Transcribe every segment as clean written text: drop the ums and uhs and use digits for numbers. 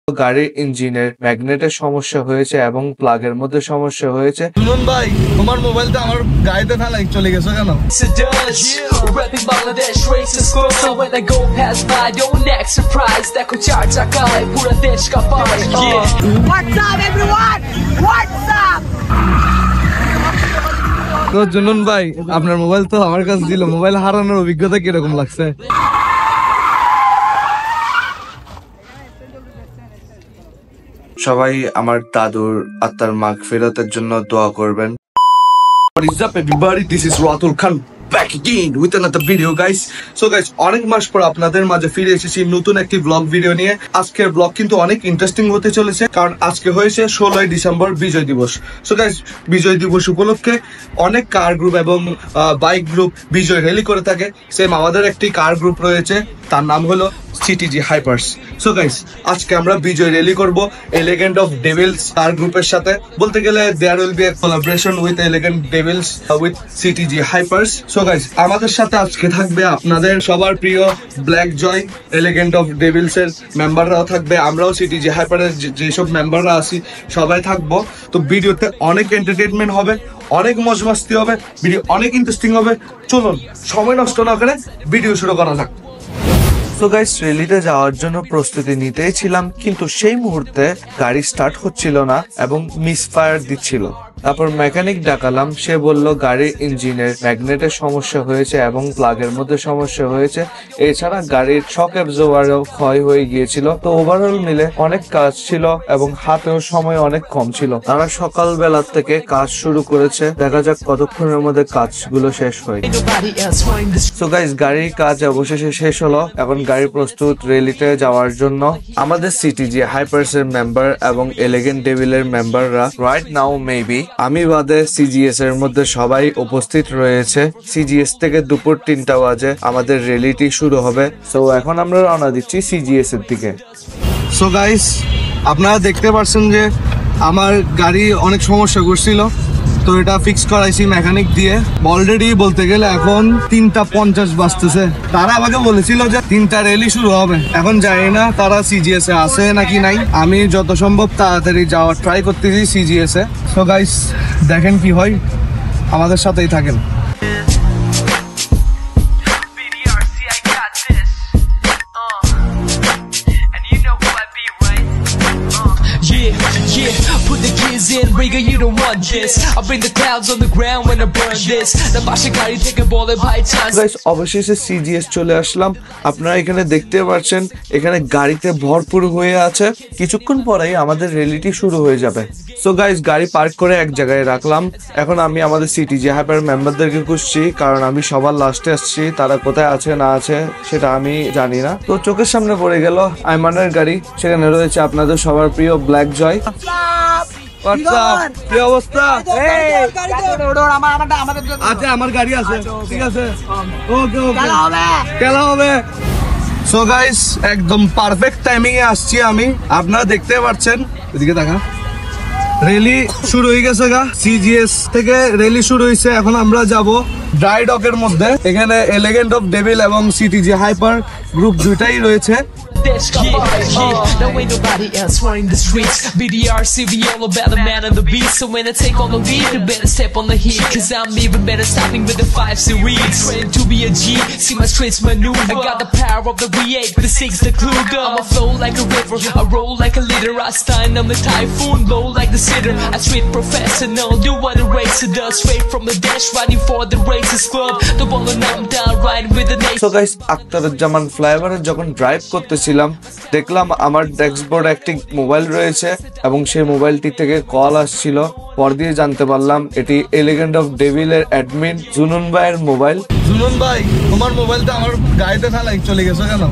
গাড়ির ইঞ্জিনের ম্যাগনেটের সমস্যা হয়েছে এবং প্লাগের মধ্যে সমস্যা হয়েছে। শুনুন ভাই, তোমার মোবাইলটা আমার গাড়িতে ফেলাই চলে গেছে কেন? তো জুনুন ভাই, আপনার মোবাইল তো আমার কাছে ছিল, মোবাইল হারানোর অভিজ্ঞতা কিরকম লাগছে? সবাই আমার দাদুর আত্মার মাগফিরাতের জন্য দোয়া করবেন। What is up everybody, this is Ratul Khan back again with another video guys. So guys, অনেক মাস পর আপনাদের মাঝে ফিরে এসেছি নতুন একটি ব্লগ ভিডিও নিয়ে। আজকের ব্লগ কিন্তু অনেক ইন্টারেস্টিং হতে চলেছে, কারণ আজকে হয়েছে 16 ডিসেম্বর বিজয় দিবস। সো গাইস, বিজয় দিবস উপলক্ষে অনেক কার গ্রুপ এবং বাইক গ্রুপ বিজয় র্যালি করে থাকে। সেম আমাদের একটি কার গ্রুপ রয়েছে, তার নাম হলো সিটিজি হাইপার্স। সো গাইস, আজকে আমরা বিজয় র্যালি করব এলিগেন্ট অফ ডেভিলস কার গ্রুপের সাথে। বলতে গেলে there will be a collaboration with elegant devils with CTG hypers. So guys, আমাদের সাথে আজকে থাকবে আপনাদের সবার প্রিয় black joy, elegant of devils এর মেম্বাররাও থাকবে, আমরাও সিটিজি হাইপারের যেসব মেম্বাররা আছি সবাই থাকবো। তো ভিডিওতে অনেক এন্টারটেইনমেন্ট হবে, অনেক মজ মাস্তি হবে, ভিডিও অনেক ইন্টারেস্টিং হবে। চলুন সময় নষ্ট না করে ভিডিও শুরু করা যাক। তো গাইস, র্যালিতে যাওয়ার জন্য প্রস্তুতি নিতেই ছিলাম, কিন্তু সেই মুহূর্তে গাড়ি স্টার্ট হচ্ছিল না এবং মিসফায়ার দিচ্ছিল। তারপর মেকানিক ডাকালাম, সে বলল গাড়ির ইঞ্জিনের ম্যাগনেটের সমস্যা হয়েছে এবং প্লাগের মধ্যে সমস্যা হয়েছে। এছাড়া গাড়ির শক অ্যাবজর্ভারও ক্ষয় হয়ে গিয়েছিল। তো ওভারঅল মিলে অনেক কাজ ছিল এবং হাতেও সময় অনেক কম ছিল। তারা সকালবেলা থেকে কাজ শুরু করেছে, দেখা যাক কতক্ষণের মধ্যে কাজগুলো শেষ হয়। সো গাইস, গাড়ির কাজ অবশেষে শেষ হলো, এখন গাড়ি প্রস্তুত র্যালিতে যাওয়ার জন্য। আমাদের সিটিজি হাইপার্স এর মেম্বার এবং এলিগেন্ট ডেভিলের মেম্বাররা রাইট নাও মেবি আমি বাদে সিজিএস এর মধ্যে সবাই উপস্থিত রয়েছে। সিজিএস থেকে দুপুর 3টা বাজে আমাদের র্যালিটি শুরু হবে। সো এখন আমরা রওনা দিচ্ছি সিজিএস এর দিকে। সো গাইস, আপনারা দেখতে পাচ্ছেন যে আমার গাড়ি অনেক সমস্যা করছিল, তো এটা ফিক্স করাইছি মেকানিক দিয়ে। অলরেডি বলতে গেলে এখন 3:50 বাজতেছে। তারা আমাকে বলেছিল যে 3টা র্যালি শুরু হবে। এখন জানি না তারা সিজিএস এ আছে নাকি নাই। আমি যত সম্ভব তাড়াতাড়ি যাওয়ার ট্রাই করতেছি সিজিএস এ। সো গাইস, দেখেন কি হয়, আমাদের সাথেই থাকেন। You don't want this. I bring the clouds on the ground when I burn this. The বাসে গাড়ি থেকে বলে ভাই চান্স। গাইস, অবশেষে সিজিএস চলে আসলাম। আপনারা এখানে দেখতে পাচ্ছেন, এখানে গাড়িতে ভরপুর হয়ে আছে। কিছুক্ষণ পরেই আমাদের র্যালিটি শুরু হয়ে যাবে। সো গাইস, গাড়ি পার্ক করে এক জায়গায় রাখলাম। এখন আমি আমাদের সিটিজি হাইপার মেম্বারদেরকে খুঁজছি, কারণ আমি সবার লাস্টে আসছি। তারা কোথায় আছে না আছে সেটা আমি জানি না। তো চোখের সামনে পড়ে গেল আইমানের গাড়ি, সেখানে রয়েছে আপনাদের সবার প্রিয় ব্ল্যাক জয়। কি অবস্থা? আচ্ছা, আমার গাড়ি আছে, ঠিক আছে, ওকে ওকে, খেলা হবে। সো গাইস, একদম পারফেক্ট টাইমিং এ আসছি আমি। আপনারা দেখতে পাচ্ছেন, এদিকে দেখা, র্যালি শুরু হয়ে গেছে গা। সিজিএস থেকে র্যালি শুরু হয়েছে। এখন আমরা যাব ড্রাই ডকের মধ্যে। এখানে এলিগেন্ট অফ ডেভিল এবং সিটিজি হাইপার গ্রুপ দুইটাই রয়েছে। There ain't nobody else running the streets. BDRC, we all about the man on the beat. So when I take on the lead, you better step on the heat. Cause I'm even better stopping with the 5 series. Trained to be a G, see my streets maneuver. I got the power of the V8, the 6, the Kluger. I'ma flow like a river, I roll like a leader. I stun, I'm the typhoon, blow like the sitter. I street professional, do what a racer does. Straight from the dash, riding for the Racers Club. The ball and I'm down, riding with the nation. So guys, Akhtaruzzaman ফ্লাইওভারে যখন drive করতেছিলাম, দেখলাম আমার ডেস্কবোর্ডে একটি mobile রয়েছে এবং সেই মোবাইলটি থেকে কল আসছিল। পর দিয়ে জানতে পারলাম এটি এলিগেন্ট অফ ডেভিলের অ্যাডমিন জুনুন ভাইয়ের মোবাইল। জুনুন ভাই, তোমার মোবাইলটা আমার গাড়িতে ফেলাই চলে গেছে কেন?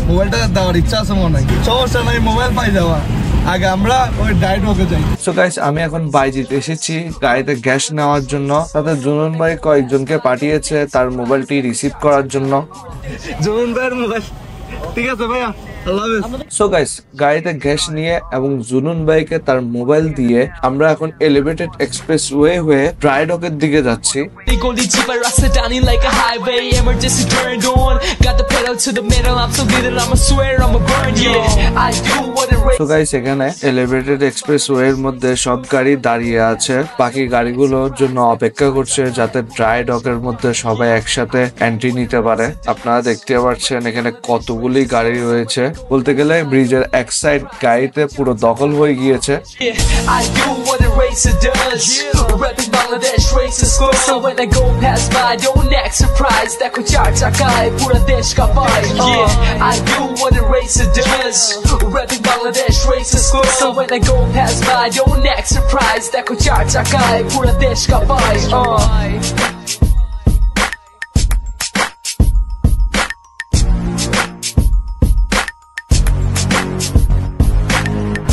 মোবাইলটা দেওয়ার ইচ্ছা আছে মনে হয়। সমস্যা নাই, মোবাইল পাই যাওয়া, আগে আমরা ওই ডাইট ওকে যাই। সো গাইস, আমি এখন বাইজিতে এসেছি গাড়িতে গ্যাস নেওয়ার জন্য। তাতে জুনুন ভাই কয়েকজনকে পাঠিয়েছে তার মোবাইলটি রিসিভ করার জন্য। জুনুন ভাইয়ের মোবাইল, ঠিক আছে ভাইয়া, সো গাইস, গাড়িতে গ্যাস নিয়ে এবং জুনুন ভাইকে তার মোবাইল দিয়ে আমরা এখন এলিভেটেড এক্সপ্রেস ওয়ে হয়ে ড্রাই ডকের দিকে যাচ্ছি। Goli jeep, I rust it down like a highway. Emergency turned on. Got the pedal to the metal. I'm so good that I'ma swear I'ma burn. Yeah, I do what it rains. So guys, এখানে elevated express ওয়ের মধ্যে সব গাড়ি দাঁড়িয়ে আছে, বাকি গাড়িগুলোর জন্য অপেক্ষা করছে যাতে ড্রাই ডকের মধ্যে সবাই একসাথে এন্ট্রি নিতে পারে। আপনারা দেখতে পাচ্ছেন এখানে কতগুলি গাড়ি রয়েছে, বলতে গেলে ব্রিজের এক সাইড গাড়িতে পুরো দখল হয়ে গিয়েছে। Yeah, I do what a racer does. Rapping Bangladesh races go. So when I go pass by, don't act surprised. That could charge a guy, pura desh ka pai. Yeah, I do what a racer does. Rapping Bangladesh races go. So when I go pass by, don't act surprised. That could charge a guy, pura desh ka pai.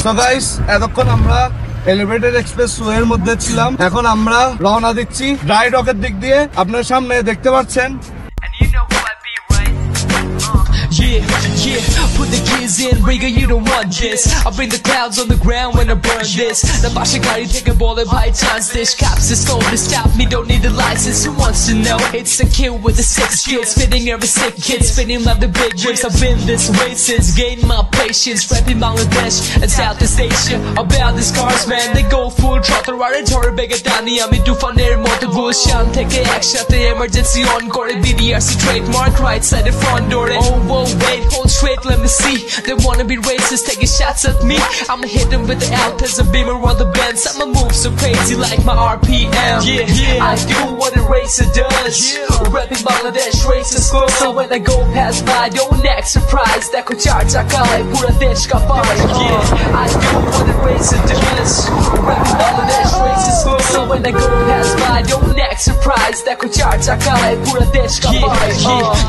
So guys, এতক্ষণ আমরা elevated express ওয়ের মধ্যে ছিলাম, এখন আমরা রওনা দিচ্ছি dry ডকের দিক দিয়ে। আপনার সামনে দেখতে পাচ্ছেন Yeah, put the kids in, Riga, you don't want this. I bring the clouds on the ground when I burn this. The Bashikari take a bullet by chance. This cops is told to stop me, don't need a license. Who wants to know? It's a kill with the 6 skills, fitting every sick kid, spinning like the big rigs. I've been this way since gained my patience. Rapping Bangladesh and Southeast Asia. About these cars, man, they go full throttle. Right, Tori Begatani, I'm into fun air motor Gulshan. Take a action, the emergency on Corey BDRC trademark, right side the front door. Oh, whoa, wait, hold straight, let me see. They wanna be racist, taking shots at me. I'ma hit them with the Altas, a Beamer on the Benz. I'ma move so crazy like my RPM. Yeah, I do what a racer does. Rapping Bangladesh races go. So when I go pass by, don't act surprised. That could charge a guy, pura desh ka pai. Yeah, I do what a racer does. Rapping Bangladesh races go. So when I go pass by, don't act surprised. That could charge a guy, pura desh ka pai.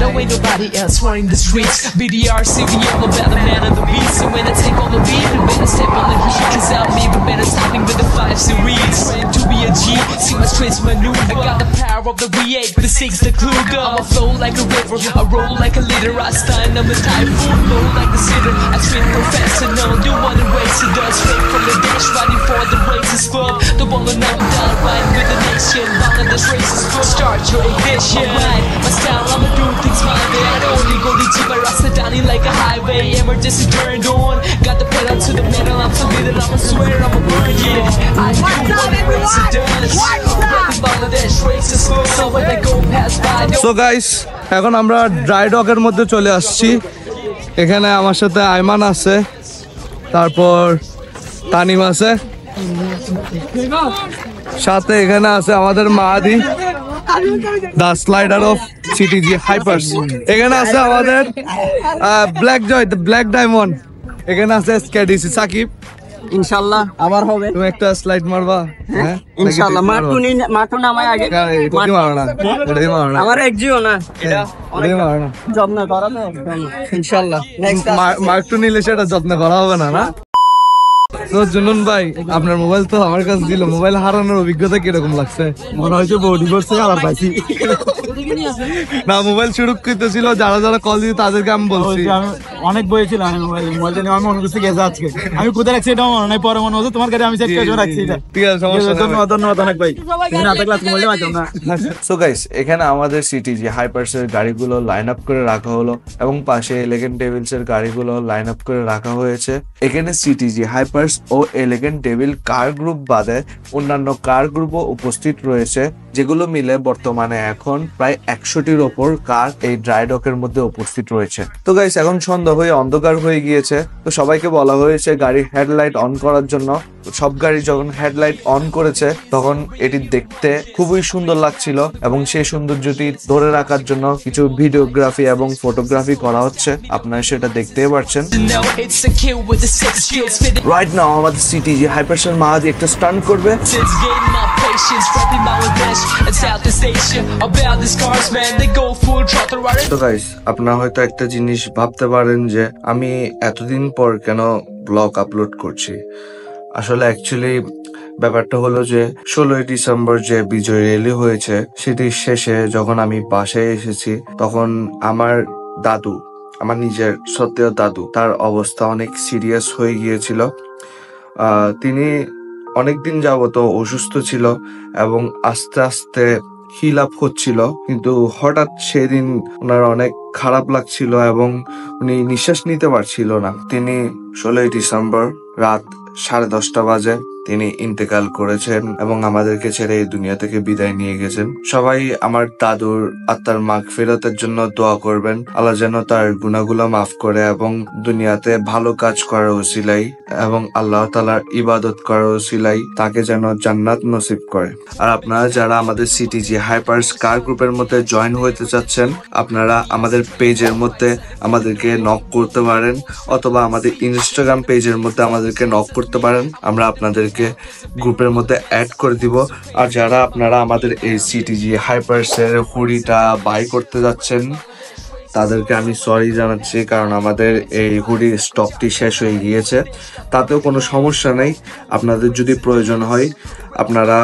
Now ain't nobody else running the streets. BDRC, we all about the man of the beat. So when I take on the beat, you better step on the heat. Cause I'm even better stopping with the 5 series. Trying to be a G, see my streets maneuver. I got the power of the V8, the 6, the Kluger. I'ma flow like a river, I roll like a leader. I stun, I'm a typhoon, blow like a sitter. I spin professional, do what a racer does. Straight from the dash, riding for the Racers Club. The ball and I'm down, riding with the nation. Bangladesh Racers Club, start your ignition. Alright, my style, I'ma do things my way. I don't only go to Jeep, I rust it down like a highway. Emergency turned on. Got the pedal to the metal. I'm so good that I'ma swear I'ma burn. Yeah, I do what a racer does. Rapping Bangladesh races go. So when I go pass by, so guys, এখন আমরা dry ডকের মধ্যে চলে আসছি। এখানে আমার সাথে আইমান আছে, তারপর তানিম আছে, সাথে এখানে আছে আমাদের Mahadi, the slider of CTG Hypers. এখানে আছে আমাদের black joy, the black diamond. এখানে আছে স্কেডিসি সাকিব। ইনশাআল্লাহ আবার হবে। তুমি একটা স্লাইড মারবা? হ্যাঁ ইনশাআল্লাহ। মাটুন আমায় আগে এটাই মারো না, এটাই মারো না, আমার একজিও না, এটা এটাই মারো না। যত্ন করা না ইনশাআল্লাহ। নেক্সট মার্কটু নিলে সেটা যত্ন করা হবে না, না? তো জুনুন ভাই, আপনার মোবাইল তো আমার কাছে দিল, মোবাইল হারানোর অভিজ্ঞতা কিরকম লাগছে? মনে হয়েছে বডি করছে আর পাইছি না, মোবাইল সুরক্ষিত ছিল, যারা যারা কল দিত তাদেরকে আমি বলছি। আমি অনেক বইছিলাম মোবাইলটা নিয়ে, আমি মনে করছি গেছে আজকে। আমি কোথায় রাখছি এটা মনে নাই, পরে মনে হচ্ছে তোমার কাছে আমি চেক করে রাখছি। ঠিক আছে, সমস্যা নেই। ধন্যবাদ ধন্যবাদ অনেক ভাই, তুমি না থাকলে আজকে মোবাইল পাইতাম না। সো গাইস, এখানে আমাদের সিটিজি হাইপার্সের গাড়িগুলো লাইন আপ করে রাখা হলো এবং পাশে এলিগেন্ট ডেভিলস এর গাড়িগুলো লাইন আপ করে রাখা হয়েছে। এখানে সিটিজি হাইপার্স ও এলিগেন্ট ডেভিল কার গ্রুপ বাদে অন্যান্য কার গ্রুপও উপস্থিত রয়েছে, যেগুলো মিলে বর্তমানে এখন প্রায় 100টির ওপর কার এই ড্রাই ডকের মধ্যে উপস্থিত রয়েছে। তো গাইস, এখন সন্ধ্যা হয়ে অন্ধকার হয়ে গিয়েছে, তো সবাইকে বলা হয়েছে গাড়ির হেডলাইট অন করার জন্য। সব গাড়ি যখন হেডলাইট অন করেছে তখন এটি দেখতে খুবই সুন্দর লাগছিল এবং সেই সৌন্দর্যটি ধরে রাখার জন্য কিছু ভিডিওগ্রাফি এবং ফটোগ্রাফি করা হচ্ছে, আপনারা সেটা দেখতেই পাচ্ছেন। রাইট নাও আমাদের সিটিজি হাইপার্সের মাহাদি একটা স্টান্ট করবে। তো গাইস, আপনারা হয়তো একটা জিনিস ভাবতে পারেন যে আমি এতদিন পর কেন ব্লগ আপলোড করছি। আসলে অ্যাকচুয়ালি ব্যাপারটা হলো যে 16ই ডিসেম্বর যে বিজয় র্যালি হয়েছে সেটির শেষে যখন আমি বাসায় এসেছি তখন আমার দাদু আমার নিজের সত্ত্বেও দাদু, তার অবস্থা অনেক সিরিয়াস হয়ে গিয়েছিল। তিনি অনেকদিন যাবত অসুস্থ ছিল এবং আস্তে আস্তে হিল আপ হচ্ছিল, কিন্তু হঠাৎ সেদিন ওনার অনেক খারাপ লাগছিল এবং উনি নিঃশ্বাস নিতে পারছিল না। তিনি 16 ডিসেম্বর রাত 10:30 বাজে তিনি ইন্তেকাল করেছেন এবং আমাদেরকে ছেড়ে এই দুনিয়া থেকে বিদায় নিয়ে গেছেন। সবাই আমার দাদুর আত্মার মাগফিরাতের জন্য দোয়া করবেন, আল্লাহ যেন তার গুনাহগুলো মাফ করে এবং দুনিয়াতে ভালো কাজ করার ওসিলাই এবং আল্লাহ তাআলার ইবাদত করার ওসিলাই তাকে যেন জান্নাত নসিব করে। আর আপনারা যারা আমাদের সিটিজি হাইপার্স কার গ্রুপের মধ্যে জয়েন হতে চাচ্ছেন, আপনারা আমাদের পেজের মধ্যে আমাদেরকে নক করতে পারেন অথবা আমাদের ইনস্টাগ্রাম পেজের মধ্যে আমাদেরকে নক করতে পারেন, আমরা আপনাদেরকে গ্রুপের মধ্যে অ্যাড করে দিব। আর যারা আপনারা আমাদের এই সিটিজি হাইপার্সের হুডিটা বাই করতে যাচ্ছেন তাদেরকে আমি সরি জানাচ্ছি, কারণ আমাদের এই হুডির স্টকটি শেষ হয়ে গিয়েছে। তাতেও কোনো সমস্যা নেই, আপনাদের যদি প্রয়োজন হয় আপনারা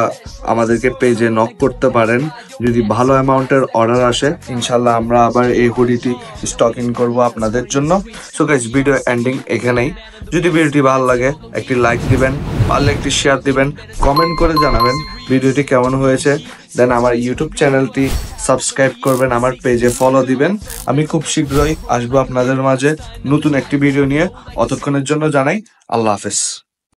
আমাদেরকে পেজে নক করতে পারেন। যদি ভালো অ্যামাউন্টের অর্ডার আসে ইনশাল্লাহ আমরা আবার এই হুডিটি স্টক ইন করবো আপনাদের জন্য। সো গাইস, ভিডিও এন্ডিং এখানেই। যদি ভিডিওটি ভালো লাগে একটি লাইক দিবেন, পারলে একটি শেয়ার দিবেন, কমেন্ট করে জানাবেন ভিডিওটি কেমন হয়েছে। দেন আমার ইউটিউব চ্যানেলটি সাবস্ক্রাইব করবেন, আমার পেজে ফলো দিবেন। আমি খুব শীঘ্রই আসবো আপনাদের মাঝে নতুন একটি ভিডিও নিয়ে। অতক্ষণের জন্য জানাই আল্লাহ হাফেজ।